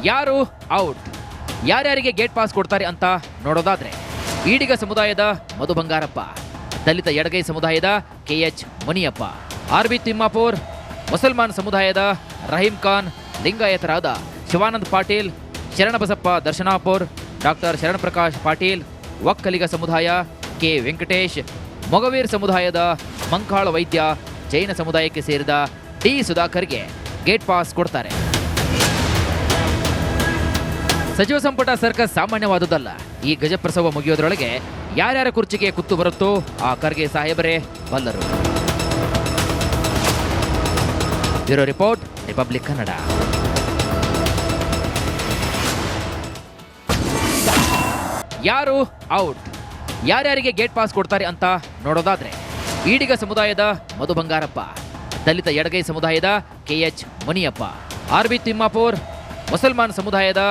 ಯಾರು ಔಟ್, ಯಾರ್ಯಾರಿಗೆ gate pass ಕೊಡ್ತಾರೆ ಅಂತ ನೋಡೋದಾದ್ರೆ ಈಡಿಗ ಸಮುದಾಯದ ಮಧು ಬಂಗಾರಪ್ಪ, ದಲಿತ ಎಡಗೈ ಸಮುದಾಯದ KH ಮುನಿಯಪ್ಪ, RB ತಿಮ್ಮಾಪುರ್, ಮುಸಲ್ಮಾನ್ ಸಮುದಾಯದ ರಹೀಂ ಖಾನ್, ಲಿಂಗಾಯತರಾದ ಶಿವಾನಂದ್ ಪಾಟೀಲ್, ಶರಣಬಸಪ್ಪ ದರ್ಶನಾಪುರ್, ಡಾಕ್ಟರ್ ಶರಣ್ ಪ್ರಕಾಶ್ ಪಾಟೀಲ್, ಒಕ್ಕಲಿಗ ಸಮುದಾಯ K ವೆಂಕಟೇಶ್, ಮೊಗವೀರ್ ಸಮುದಾಯದ ಮಂಕಾಳ ವೈದ್ಯ, ಜೈನ ಸಮುದಾಯಕ್ಕೆ ಸೇರಿದ D ಸುಧಾಕರ್ಗೆ ಗೇಟ್ ಪಾಸ್ ಕೊಡ್ತಾರೆ. ಸಚಿವ ಸಂಪುಟ ಸರ್ಕಸ್ ಸಾಮಾನ್ಯವಾದುದಲ್ಲ. ಈ ಗಜಪ್ರಸವ ಮುಗಿಯೋದ್ರೊಳಗೆ ಯಾರ್ಯಾರ ಕುರ್ಚಿಗೆ ಕುತ್ತು ಬರುತ್ತೋ ಆ ಖರ್ಗೆ ಸಾಹೇಬರೇ ಬಲ್ಲರು. Bureau report, Republic Kannada. ಯಾರು ಔಟ್, ಯಾರ್ಯಾರಿಗೆ ಗೇಟ್ ಪಾಸ್ ಕೊಡ್ತಾರೆ ಅಂತ ನೋಡೋದಾದ್ರೆ ಈಡಿಗ ಸಮುದಾಯದ ಮಧು ಬಂಗಾರಪ್ಪ, ದಲಿತ ಎಡಗೈ ಸಮುದಾಯದ KH ಮುನಿಯಪ್ಪ, RB ತಿಮ್ಮಾಪುರ್, ಮುಸಲ್ಮಾನ್ ಸಮುದಾಯದ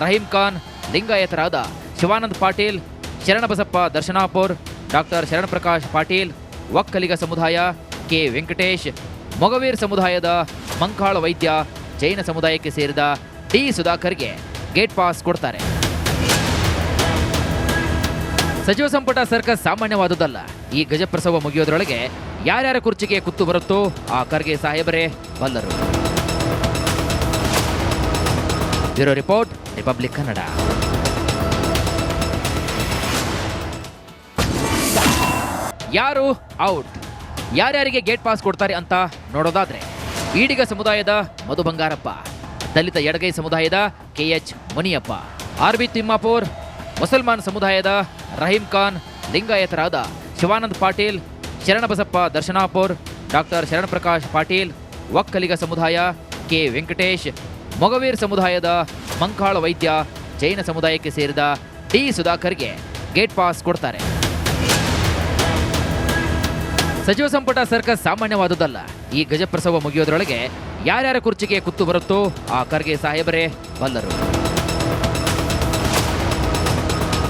ರಹೀಂ ಖಾನ್, ಲಿಂಗಾಯತರಾದ ಶಿವಾನಂದ್ ಪಾಟೀಲ್, ಶರಣಬಸಪ್ಪ ದರ್ಶನಾಪುರ್, ಡಾಕ್ಟರ್ ಶರಣ್ ಪ್ರಕಾಶ್ ಪಾಟೀಲ್, ಒಕ್ಕಲಿಗ ಸಮುದಾಯ K ವೆಂಕಟೇಶ್, ಮೊಗವೀರ್ ಸಮುದಾಯದ ಮಂಕಾಳ ವೈದ್ಯ, ಜೈನ ಸಮುದಾಯಕ್ಕೆ ಸೇರಿದ D ಸುಧಾಕರ್ಗೆ ಗೇಟ್ ಪಾಸ್ ಕೊಡ್ತಾರೆ. ಸಚಿವ ಸಂಪುಟ ಸರ್ಕಸ್ ಸಾಮಾನ್ಯವಾದುದಲ್ಲ. ಈ ಗಜಪ್ರಸವ ಮುಗಿಯೋದ್ರೊಳಗೆ ಯಾರ್ಯಾರ ಕುರ್ಚಿಗೆ ಕುತ್ತು ಬರುತ್ತೋ ಆ ಖರ್ಗೆ ಸಾಹೇಬರೇ ಬಲ್ಲರು. Bureau report, Republic Kannada. ಯಾರು ಔಟ್, ಯಾರ್ಯಾರಿಗೆ ಗೇಟ್ ಪಾಸ್ ಕೊಡ್ತಾರೆ ಅಂತ ನೋಡೋದಾದ್ರೆ ಈಡಿಗ ಸಮುದಾಯದ ಮಧು ಬಂಗಾರಪ್ಪ, ದಲಿತ ಎಡಗೈ ಸಮುದಾಯದ KH ಮುನಿಯಪ್ಪ, RB ತಿಮ್ಮಾಪುರ್, ಮುಸಲ್ಮಾನ್ ಸಮುದಾಯದ ರಹೀಂ ಖಾನ್, ಲಿಂಗಾಯತರಾದ ಶಿವಾನಂದ್ ಪಾಟೀಲ್, ಶರಣಬಸಪ್ಪ ದರ್ಶನಾಪುರ್, ಡಾಕ್ಟರ್ ಶರಣ್ ಪ್ರಕಾಶ್ ಪಾಟೀಲ್, ಒಕ್ಕಲಿಗ ಸಮುದಾಯ K ವೆಂಕಟೇಶ್, ಮೊಗವೀರ್ ಸಮುದಾಯದ ಮಂಕಾಳ ವೈದ್ಯ, ಜೈನ ಸಮುದಾಯಕ್ಕೆ ಸೇರಿದ D ಸುಧಾಕರ್ಗೆ ಗೇಟ್ ಪಾಸ್ ಕೊಡ್ತಾರೆ. ಸಚಿವ ಸಂಪುಟ ಸರ್ಕಸ್ ಸಾಮಾನ್ಯವಾದುದಲ್ಲ. ಈ ಗಜಪ್ರಸವ ಮುಗಿಯೋದ್ರೊಳಗೆ ಯಾರ್ಯಾರ ಕುರ್ಚಿಗೆ ಕುತ್ತು ಬರುತ್ತೋ ಆ ಖರ್ಗೆ ಸಾಹೇಬರೇ ಬಲ್ಲರು.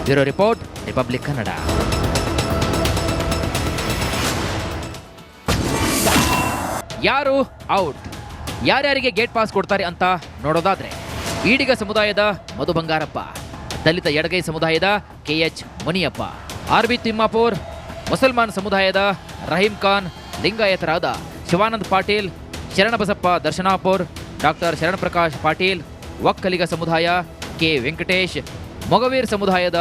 Bureau report, Republic Kannada. ಯಾರು ಔಟ್, ಯಾರ್ಯಾರಿಗೆ ಗೇಟ್ ಪಾಸ್ ಕೊಡ್ತಾರೆ ಅಂತ ನೋಡೋದಾದ್ರೆ ಈಡಿಗ ಸಮುದಾಯದ ಮಧು ಬಂಗಾರಪ್ಪ, ದಲಿತ ಎಡಗೈ ಸಮುದಾಯದ KH ಮುನಿಯಪ್ಪ, RB ತಿಮ್ಮಾಪುರ್, ಮುಸಲ್ಮಾನ್ ಸಮುದಾಯದ ರಹೀಂ ಖಾನ್, ಲಿಂಗಾಯತರಾದ ಶಿವಾನಂದ್ ಪಾಟೀಲ್, ಶರಣಬಸಪ್ಪ ದರ್ಶನಾಪುರ್, ಡಾಕ್ಟರ್ ಶರಣ್ ಪ್ರಕಾಶ್ ಪಾಟೀಲ್, ಒಕ್ಕಲಿಗ ಸಮುದಾಯ K ವೆಂಕಟೇಶ್, ಮೊಗವೀರ್ ಸಮುದಾಯದ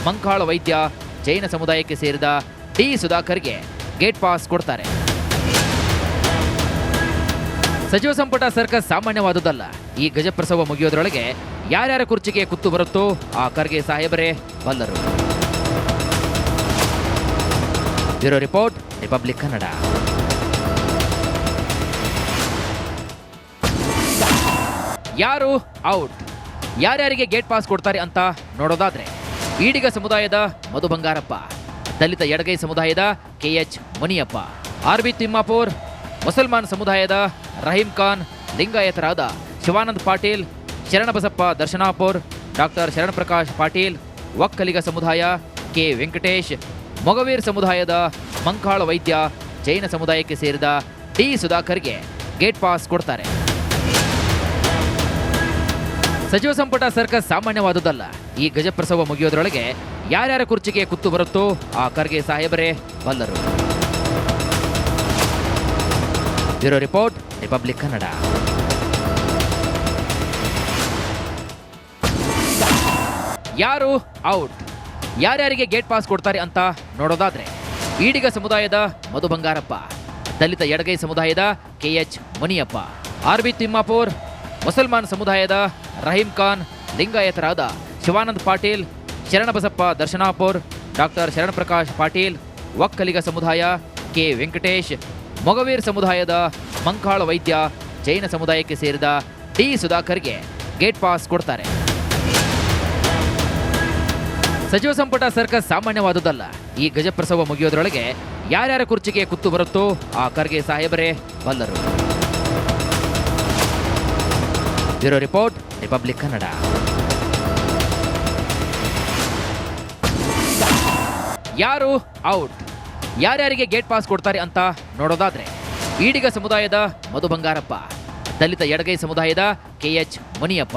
ಮಂಕಾಳ ವೈದ್ಯ, ಜೈನ ಸಮುದಾಯಕ್ಕೆ ಸೇರಿದ D ಸುಧಾಕರ್ಗೆ ಗೇಟ್ ಪಾಸ್ ಕೊಡ್ತಾರೆ. ಸಚಿವ ಸಂಪುಟ ಸರ್ಕಸ್ ಸಾಮಾನ್ಯವಾದುದಲ್ಲ. ಈ ಗಜಪ್ರಸವ ಮುಗಿಯೋದ್ರೊಳಗೆ ಯಾರ್ಯಾರ ಕುರ್ಚಿಗೆ ಕುತ್ತು ಬರುತ್ತೋ ಆ ಖರ್ಗೆ ಸಾಹೇಬರೇ ಬಲ್ಲರು. Bureau report, Republic Kannada. ಯಾರು ಔಟ್, ಯಾರ್ಯಾರಿಗೆ ಗೇಟ್ ಪಾಸ್ ಕೊಡ್ತಾರೆ ಅಂತ ನೋಡೋದಾದ್ರೆ ಈಡಿಗ ಸಮುದಾಯದ ಮಧು ಬಂಗಾರಪ್ಪ, ದಲಿತ ಎಡಗೈ ಸಮುದಾಯದ KH ಮುನಿಯಪ್ಪ, RB ತಿಮ್ಮಾಪುರ್, ಮುಸಲ್ಮಾನ್ ಸಮುದಾಯದ ರಹೀಂ ಖಾನ್, ಲಿಂಗಾಯತರಾದ ಶಿವಾನಂದ್ ಪಾಟೀಲ್, ಶರಣಬಸಪ್ಪ ದರ್ಶನಾಪುರ್, ಡಾಕ್ಟರ್ ಶರಣ್ ಪ್ರಕಾಶ್ ಪಾಟೀಲ್, ಒಕ್ಕಲಿಗ ಸಮುದಾಯ K ವೆಂಕಟೇಶ್, ಮೊಗವೀರ್ ಸಮುದಾಯದ ಮಂಕಾಳ ವೈದ್ಯ, ಜೈನ ಸಮುದಾಯಕ್ಕೆ ಸೇರಿದ D ಸುಧಾಕರ್ಗೆ ಗೇಟ್ ಪಾಸ್ ಕೊಡ್ತಾರೆ. ಸಚಿವ ಸಂಪುಟ ಸರ್ಕಸ್ ಸಾಮಾನ್ಯವಾದುದಲ್ಲ. ಈ ಗಜಪ್ರಸವ ಮುಗಿಯೋದ್ರೊಳಗೆ ಯಾರ್ಯಾರ ಕುರ್ಚಿಗೆ ಕುತ್ತು ಬರುತ್ತೋ ಆ ಖರ್ಗೆ ಸಾಹೇಬರೇ ಬಲ್ಲರು. Bureau report, Republic Kannada. ಯಾರು ಔಟ್, ಯಾರ್ಯಾರಿಗೆ ಗೇಟ್ ಪಾಸ್ ಕೊಡ್ತಾರೆ ಅಂತ ನೋಡೋದಾದ್ರೆ ಈಡಿಗ ಸಮುದಾಯದ ಮಧು ಬಂಗಾರಪ್ಪ, ದಲಿತ ಎಡಗೈ ಸಮುದಾಯದ KH ಮುನಿಯಪ್ಪ, RB ತಿಮ್ಮಾಪುರ್, ಮುಸಲ್ಮಾನ್ ಸಮುದಾಯದ ರಹೀಂ ಖಾನ್, ಲಿಂಗಾಯತರಾದ ಶಿವಾನಂದ್ ಪಾಟೀಲ್, ಶರಣಬಸಪ್ಪ ದರ್ಶನಾಪುರ್, ಡಾಕ್ಟರ್ ಶರಣ್ ಪ್ರಕಾಶ್ ಪಾಟೀಲ್, ಒಕ್ಕಲಿಗ ಸಮುದಾಯ K ವೆಂಕಟೇಶ್, ಮೊಗವೀರ್ ಸಮುದಾಯದ ಮಂಕಾಳ ವೈದ್ಯ, ಜೈನ ಸಮುದಾಯಕ್ಕೆ ಸೇರಿದ D ಸುಧಾಕರ್ಗೆ ಗೇಟ್ ಪಾಸ್ ಕೊಡ್ತಾರೆ. ಸಚಿವ ಸಂಪುಟ ಸರ್ಕಸ್ ಸಾಮಾನ್ಯವಾದುದಲ್ಲ. ಈ ಗಜಪ್ರಸವ ಮುಗಿಯೋದ್ರೊಳಗೆ ಯಾರ್ಯಾರ ಕುರ್ಚಿಗೆ ಕುತ್ತು ಬರುತ್ತೋ ಆ ಖರ್ಗೆ ಸಾಹೇಬರೇ ಬಲ್ಲರು. Bureau report, Republic Kannada. ಯಾರು ಔಟ್, ಯಾರ್ಯಾರಿಗೆ ಗೇಟ್ ಪಾಸ್ ಕೊಡ್ತಾರೆ ಅಂತ ನೋಡೋದಾದ್ರೆ ಈಡಿಗ ಸಮುದಾಯದ ಮಧು ಬಂಗಾರಪ್ಪ, ದಲಿತ ಎಡಗೈ ಸಮುದಾಯದ KH ಮುನಿಯಪ್ಪ,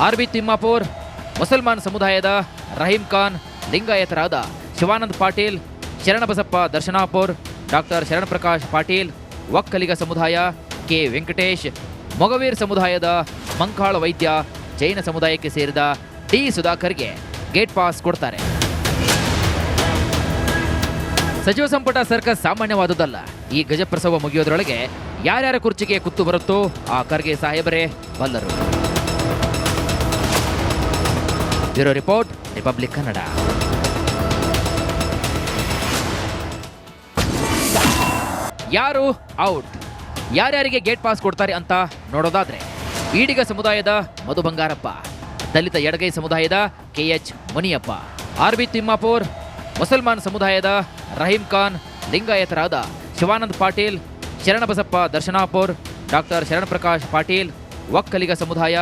ಆರ್.ಬಿ. ತಿಮ್ಮಾಪುರ್, ಮುಸಲ್ಮಾನ್ ಸಮುದಾಯದ ರಹೀಂ ಖಾನ್, ಲಿಂಗಾಯತರಾದ ಶಿವಾನಂದ ಪಾಟೀಲ್, ಶರಣಬಸಪ್ಪ ದರ್ಶನಾಪುರ್, ಡಾಕ್ಟರ್ ಶರಣಪ್ರಕಾಶ್ ಪಾಟೀಲ್, ಒಕ್ಕಲಿಗ ಸಮುದಾಯ ಕೆ. ವೆಂಕಟೇಶ್, ಮೊಗವೀರ್ ಸಮುದಾಯದ ಮಂಕಾಳ ವೈದ್ಯ, ಜೈನ ಸಮುದಾಯಕ್ಕೆ ಸೇರಿದ ಡಿ. ಸುಧಾಕರ್ಗೆ ಗೇಟ್ ಪಾಸ್ ಕೊಡ್ತಾರೆ. ಸಚಿವ ಸಂಪುಟ ಸರ್ಕಸ್ ಸಾಮಾನ್ಯವಾದುದಲ್ಲ. ಈ ಗಜಪ್ರಸವ ಮುಗಿಯೋದ್ರೊಳಗೆ ಯಾರ್ಯಾರ ಕುರ್ಚಿಗೆ ಕುತ್ತು ಬರುತ್ತೋ ಆ ಖರ್ಗೆ ಸಾಹೇಬರೇ ಬಲ್ಲರು. Bureau report, Republic Kannada. ಯಾರು ಔಟ್, ಯಾರ್ಯಾರಿಗೆ ಗೇಟ್ ಪಾಸ್ ಕೊಡ್ತಾರೆ ಅಂತ ನೋಡೋದಾದ್ರೆ, ಈಡಿಗ ಸಮುದಾಯದ ಮಧು ಬಂಗಾರಪ್ಪ, ದಲಿತ ಎಡಗೈ ಸಮುದಾಯದ ಕೆ.ಎಚ್. ಮುನಿಯಪ್ಪ, ಆರ್.ಬಿ. ತಿಮ್ಮಾಪುರ್, ಮುಸಲ್ಮಾನ್ ಸಮುದಾಯದ ರಹೀಂ ಖಾನ್, ಲಿಂಗಾಯತರಾದ ಶಿವಾನಂದ ಪಾಟೀಲ್, ಶರಣಬಸಪ್ಪ ದರ್ಶನಾಪುರ್, ಡಾಕ್ಟರ್ ಶರಣಪ್ರಕಾಶ್ ಪಾಟೀಲ್, ಒಕ್ಕಲಿಗ ಸಮುದಾಯ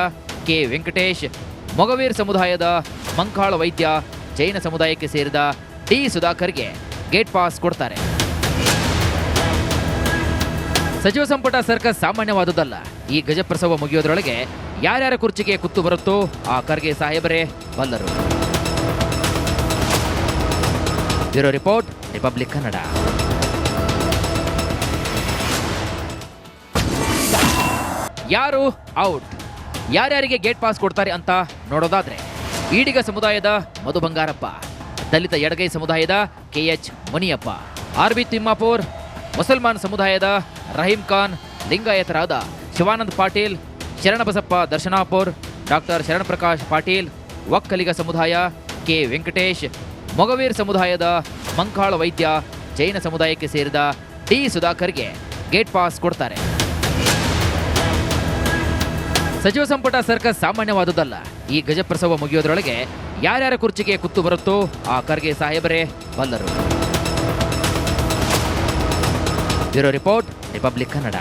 ಕೆ. ವೆಂಕಟೇಶ್, ಮೊಗವೀರ್ ಸಮುದಾಯದ ಮಂಕಾಳ ವೈದ್ಯ, ಜೈನ ಸಮುದಾಯಕ್ಕೆ ಸೇರಿದ ಡಿ. ಸುಧಾಕರ್ಗೆ ಗೇಟ್ ಪಾಸ್ ಕೊಡ್ತಾರೆ. ಸಚಿವ ಸಂಪುಟ ಸರ್ಕಸ್ ಸಾಮಾನ್ಯವಾದುದಲ್ಲ. ಈ ಗಜಪ್ರಸವ ಮುಗಿಯೋದ್ರೊಳಗೆ ಯಾರ್ಯಾರ ಕುರ್ಚಿಗೆ ಕುತ್ತು ಬರುತ್ತೋ ಆ ಖರ್ಗೆ ಸಾಹೇಬರೇ ಬಲ್ಲರು. Bureau report, Republic Kannada. ಯಾರು ಔಟ್, ಯಾರ್ಯಾರಿಗೆ ಗೇಟ್ ಪಾಸ್ ಕೊಡ್ತಾರೆ ಅಂತ ನೋಡೋದಾದ್ರೆ, ಈಡಿಗ ಸಮುದಾಯದ ಮಧು ಬಂಗಾರಪ್ಪ, ದಲಿತ ಎಡಗೈ ಸಮುದಾಯದ ಕೆ.ಎಚ್. ಮುನಿಯಪ್ಪ, ಆರ್.ಬಿ. ತಿಮ್ಮಾಪುರ್, ಮುಸಲ್ಮಾನ್ ಸಮುದಾಯದ ರಹೀಂ ಖಾನ್, ಲಿಂಗಾಯತರಾದ ಶಿವಾನಂದ ಪಾಟೀಲ್, ಶರಣಬಸಪ್ಪ ದರ್ಶನಾಪುರ್, ಡಾಕ್ಟರ್ ಶರಣಪ್ರಕಾಶ್ ಪಾಟೀಲ್, ಒಕ್ಕಲಿಗ ಸಮುದಾಯ ಕೆ. ವೆಂಕಟೇಶ್, ಮೊಗವೀರ್ ಸಮುದಾಯದ ಮಂಕಾಳ ವೈದ್ಯ, ಜೈನ ಸಮುದಾಯಕ್ಕೆ ಸೇರಿದ ಡಿ. ಸುಧಾಕರ್ಗೆ ಗೇಟ್ ಪಾಸ್ ಕೊಡ್ತಾರೆ. ಸಚಿವ ಸಂಪುಟ ಸರ್ಕಸ್ ಸಾಮಾನ್ಯವಾದುದಲ್ಲ. ಈ ಗಜಪ್ರಸವ ಮುಗಿಯೋದ್ರೊಳಗೆ ಯಾರ್ಯಾರ ಕುರ್ಚಿಗೆ ಕುತ್ತು ಬರುತ್ತೋ ಆ ಖರ್ಗೆ ಸಾಹೇಬರೇ ಬಲ್ಲರು. Bureau report, Republic Kannada.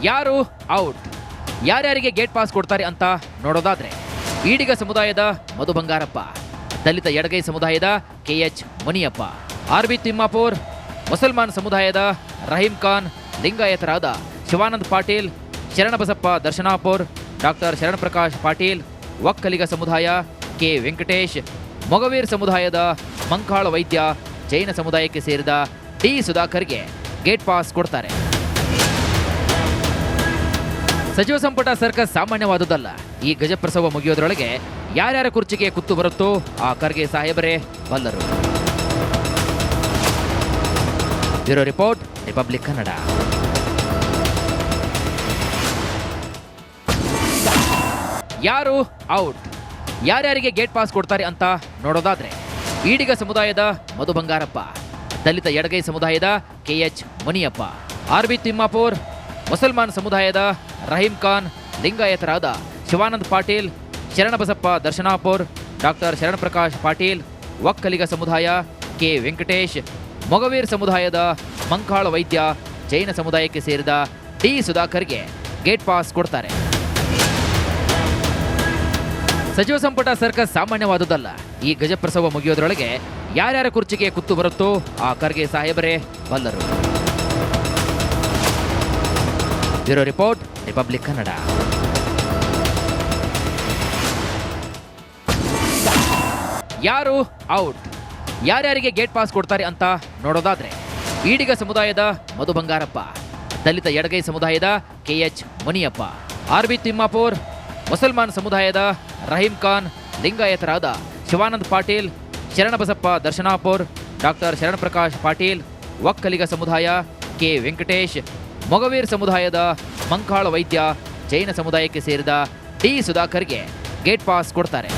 ಯಾರು ಔಟ್, ಯಾರ್ಯಾರಿಗೆ ಗೇಟ್ ಪಾಸ್ ಕೊಡ್ತಾರೆ ಅಂತ ನೋಡೋದಾದ್ರೆ, ಈಡಿಗ ಸಮುದಾಯದ ಮಧು ಬಂಗಾರಪ್ಪ, ದಲಿತ ಎಡಗೈ ಸಮುದಾಯದ ಕೆ.ಎಚ್. ಮುನಿಯಪ್ಪ, ಆರ್.ಬಿ. ತಿಮ್ಮಾಪುರ್, ಮುಸಲ್ಮಾನ್ ಸಮುದಾಯದ ರಹೀಂ ಖಾನ್, ಲಿಂಗಾಯತರಾದ ಶಿವಾನಂದ ಪಾಟೀಲ್, ಶರಣಬಸಪ್ಪ ದರ್ಶನಾಪುರ್, ಡಾಕ್ಟರ್ ಶರಣಪ್ರಕಾಶ್ ಪಾಟೀಲ್, ಒಕ್ಕಲಿಗ ಸಮುದಾಯ ಕೆ. ವೆಂಕಟೇಶ್, ಮೊಗವೀರ್ ಸಮುದಾಯದ ಮಂಕಾಳ ವೈದ್ಯ, ಜೈನ ಸಮುದಾಯಕ್ಕೆ ಸೇರಿದ ಡಿ. ಸುಧಾಕರ್ಗೆ ಗೇಟ್ ಪಾಸ್ ಕೊಡ್ತಾರೆ. ಸಚಿವ ಸಂಪುಟ ಸರ್ಕಸ್ ಸಾಮಾನ್ಯವಾದುದಲ್ಲ. ಈ ಗಜಪ್ರಸವ ಮುಗಿಯೋದ್ರೊಳಗೆ ಯಾರ್ಯಾರ ಕುರ್ಚಿಗೆ ಕುತ್ತು ಬರುತ್ತೋ ಆ ಖರ್ಗೆ ಸಾಹೇಬರೇ ಬಲ್ಲರು. Bureau report, Republic Kannada. ಯಾರು ಔಟ್, ಯಾರ್ಯಾರಿಗೆ ಗೇಟ್ ಪಾಸ್ ಕೊಡ್ತಾರೆ ಅಂತ ನೋಡೋದಾದ್ರೆ, ಈಡಿಗ ಸಮುದಾಯದ ಮಧು ಬಂಗಾರಪ್ಪ, ದಲಿತ ಎಡಗೈ ಸಮುದಾಯದ ಕೆ.ಎಚ್. ಮುನಿಯಪ್ಪ, ಆರ್.ಬಿ. ತಿಮ್ಮಾಪುರ್, ಮುಸಲ್ಮಾನ್ ಸಮುದಾಯದ ರಹೀಂ ಖಾನ್, ಲಿಂಗಾಯತರಾದ ಶಿವಾನಂದ ಪಾಟೀಲ್, ಶರಣಬಸಪ್ಪ ದರ್ಶನಾಪುರ್, ಡಾಕ್ಟರ್ ಶರಣಪ್ರಕಾಶ್ ಪಾಟೀಲ್, ಒಕ್ಕಲಿಗ ಸಮುದಾಯ ಕೆ. ವೆಂಕಟೇಶ್, ಮೊಗವೀರ್ ಸಮುದಾಯದ ಮಂಕಾಳ ವೈದ್ಯ, ಜೈನ ಸಮುದಾಯಕ್ಕೆ ಸೇರಿದ ಡಿ. ಸುಧಾಕರ್ಗೆ ಗೇಟ್ ಪಾಸ್ ಕೊಡ್ತಾರೆ. ಸಚಿವ ಸಂಪುಟ ಸರ್ಕಸ್ ಸಾಮಾನ್ಯವಾದುದಲ್ಲ. ಈ ಗಜಪ್ರಸವ ಮುಗಿಯೋದ್ರೊಳಗೆ ಯಾರ್ಯಾರ ಕುರ್ಚಿಗೆ ಕುತ್ತು ಬರುತ್ತೋ ಆ ಖರ್ಗೆ ಸಾಹೇಬರೇ ಬಲ್ಲರು. Bureau report, Republic Kannada. ಯಾರು ಔಟ್, ಯಾರ್ಯಾರಿಗೆ ಗೇಟ್ ಪಾಸ್ ಕೊಡ್ತಾರೆ ಅಂತ ನೋಡೋದಾದ್ರೆ, ಈಡಿಗ ಸಮುದಾಯದ ಮಧು ಬಂಗಾರಪ್ಪ, ದಲಿತ ಎಡಗೈ ಸಮುದಾಯದ ಕೆ.ಎಚ್. ಮುನಿಯಪ್ಪ, ಆರ್.ಬಿ. ತಿಮ್ಮಾಪುರ್, ಮುಸಲ್ಮಾನ್ ಸಮುದಾಯದ ರಹೀಂ ಖಾನ್, ಲಿಂಗಾಯತರಾದ ಶಿವಾನಂದ ಪಾಟೀಲ್, ಶರಣಬಸಪ್ಪ ದರ್ಶನಾಪುರ್, ಡಾಕ್ಟರ್ ಶರಣಪ್ರಕಾಶ್ ಪಾಟೀಲ್, ಒಕ್ಕಲಿಗ ಸಮುದಾಯ ಕೆ. ವೆಂಕಟೇಶ್, ಮೊಗವೀರ್ ಸಮುದಾಯದ ಮಂಕಾಳ ವೈದ್ಯ, ಜೈನ ಸಮುದಾಯಕ್ಕೆ ಸೇರಿದ ಡಿ. ಸುಧಾಕರ್ಗೆ ಗೇಟ್ ಪಾಸ್ ಕೊಡ್ತಾರೆ.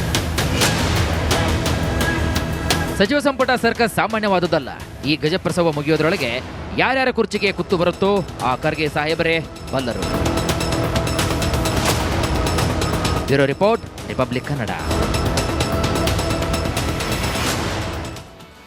ಸಚಿವ ಸಂಪುಟ ಸರ್ಕಸ್ ಸಾಮಾನ್ಯವಾದುದಲ್ಲ. ಈ ಗಜಪ್ರಸವ ಮುಗಿಯೋದ್ರೊಳಗೆ ಯಾರ್ಯಾರ ಕುರ್ಚಿಗೆ ಕುತ್ತು ಬರುತ್ತೋ ಆ ಖರ್ಗೆ ಸಾಹೇಬರೇ ಬಲ್ಲರು. Bureau report, Republic Kannada.